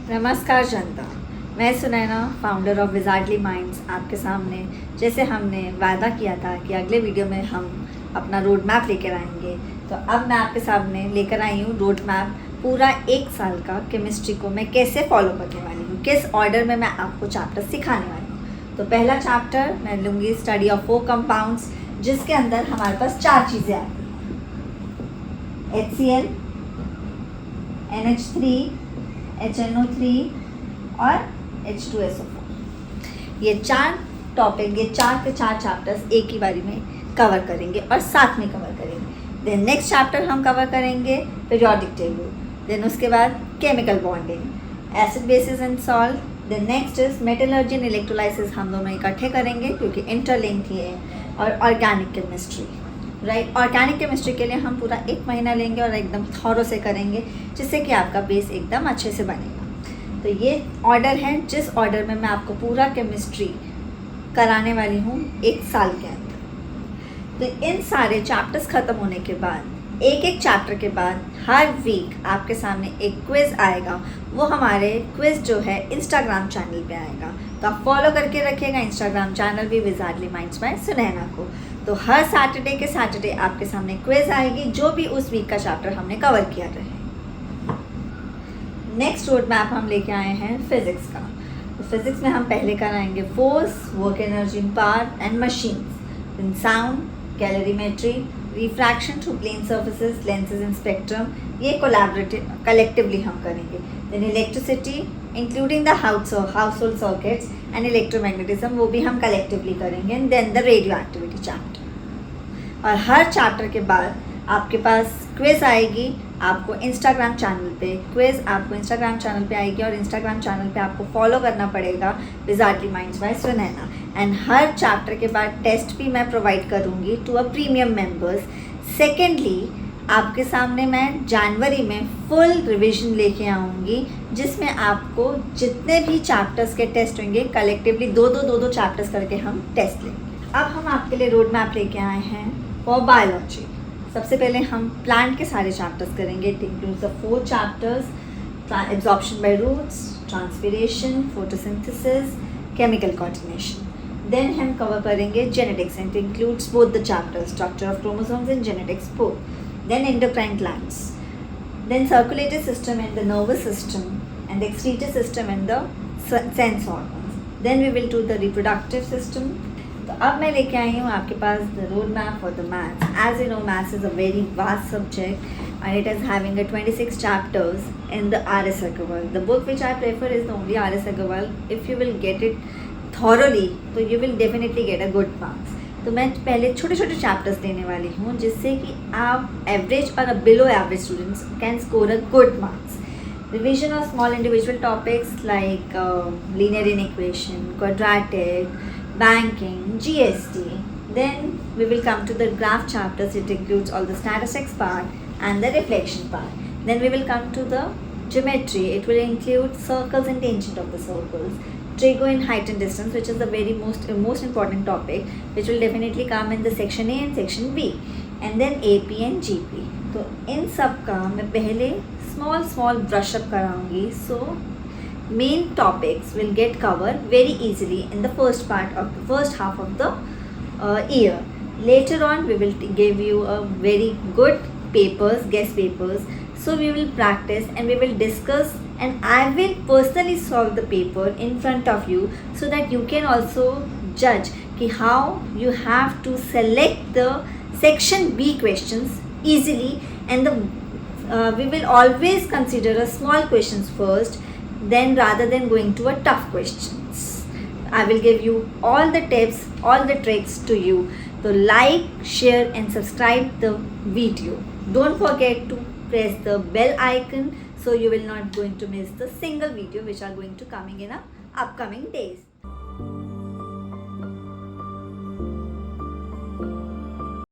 नमस्कार जनता, मैं Sunaina founder of विजार्डली minds आपके सामने जैसे हमने वादा किया था कि अगले वीडियो में हम अपना रोड मैप लेकर आएंगे, तो अब मैं आपके सामने लेकर आई हूँ रोड मैप पूरा 1 साल का केमिस्ट्री को मैं कैसे फॉलो करने वाली हूँ, किस ऑर्डर में मैं आपको चैप्टर सिखाने वाली हूँ। तो पहला चैप्टर मैं लूँगी स्टडी ऑफ 4 कंपाउंड्स, जिसके अंदर हमारे पास 4 चीज़ें आती हैं: HCl, NH3, HNO3 और H2SO4। ये 4 टॉपिक, ये 4 के 4 चैप्टर्स एक ही बारी में कवर करेंगे और साथ में कवर करेंगे। देन नेक्स्ट चैप्टर हम कवर करेंगे पीरियोडिक टेबल, देन उसके बाद chemical bonding, acid bases and salt. Then next is metallurgy and electrolysis, हम दोनों इकट्ठे करेंगे क्योंकि इंटरलिंक्ड ही है। और organic chemistry, right. Organic chemistry के लिए हम पूरा 1 महीना लेंगे और एकदम थॉरो से करेंगे, जिससे कि आपका बेस एकदम अच्छे से बनेगा। तो ये ऑर्डर है जिस ऑर्डर में मैं आपको पूरा केमिस्ट्री कराने वाली हूँ 1 साल के अंदर। तो इन सारे चैप्टर्स ख़त्म होने के बाद, एक चैप्टर के बाद हर वीक आपके सामने एक क्विज़ आएगा। वो हमारे क्विज़ जो है इंस्टाग्राम चैनल पे आएगा, तो आप फॉलो करके रखिएगा इंस्टाग्राम चैनल भी विजार्डली माइंड्स बाय सुनैना को। तो हर सैटरडे आपके सामने क्विज़ आएगी, जो भी उस वीक का चैप्टर हमने कवर किया रहे। नेक्स्ट रोड मैप हम लेके आए हैं फिज़िक्स का। तो फिज़िक्स में हम पहले कराएंगे force, work energy in part and machines, in sound, calorimetry, refraction through plane surfaces, lenses and spectrum, ये कलेक्टिवली हम करेंगे। Then electricity including the household circuits and electromagnetism, वो भी हम कलेक्टिवली करेंगे। And then the radioactivity chapter. और हर chapter के बाद आपके पास क्विज़ आएगी, आपको इंस्टाग्राम चैनल पे क्विज़ आपको इंस्टाग्राम चैनल पे आएगी, और इंस्टाग्राम चैनल पे आपको फॉलो करना पड़ेगा wizardly minds by Sunaina. And हर चैप्टर के बाद टेस्ट भी मैं प्रोवाइड करूँगी to a premium members. Secondly, आपके सामने मैं जनवरी में फुल रिवीजन लेके आऊँगी, जिसमें आपको जितने भी चैप्टर्स के टेस्ट होंगे कलेक्टिवली 2-2 चैप्टर्स करके हम टेस्ट लेंगे। अब हम आपके लिए रोड मैप लेके आए हैं फॉर बायोलॉजी। सबसे पहले हम प्लांट के सारे चैप्टर्स करेंगे। It includes the 4 chapters: absorption by roots, transpiration, photosynthesis, chemical coordination. Then हम कवर करेंगे genetics, and it includes both the chapters structure of chromosomes and genetics both. Then endocrine glands, then circulatory system and the nervous system, and the excretory system and the sense organs. Then we will do the reproductive system. तो अब मैं लेके आई हूँ आपके पास the road map for the maths. As you know, maths is a very vast subject and it is having a 26 chapters in the R.S. Agarwal. The book which I prefer is the only R.S. Agarwal. If you will get it thoroughly, so you will definitely get a good marks. तो मैं पहले छोटे छोटे chapters देने वाली हूँ, जिससे कि आप एवरेज और below average students can score a good marks. Revision of small individual topics like linear inequation, quadratic, banking, GST. Then we will come to the graph chapters. It includes all the statistics part and the reflection part. Then we will come to the geometry. It will include circles and tangent of the circles, trigo in height and distance, which is the very most important topic, which will definitely come in the section A and section B, and then AP and GP. तो इन सब का मैं पहले small brush up कराऊंगी, so main topics will get covered very easily in the first half of the year. Later on we will give you a very good guest papers, so we will practice and we will discuss, and I will personally solve the paper in front of you, so that you can also judge कि how you have to select the section B questions easily, and we will always consider a small questions first, then rather than going to a tough questions. I will give you all the tips, all the tricks to you. So like, share and subscribe the video. Don't forget to press the bell icon, so you will not going to miss the single video which are going to coming in upcoming days.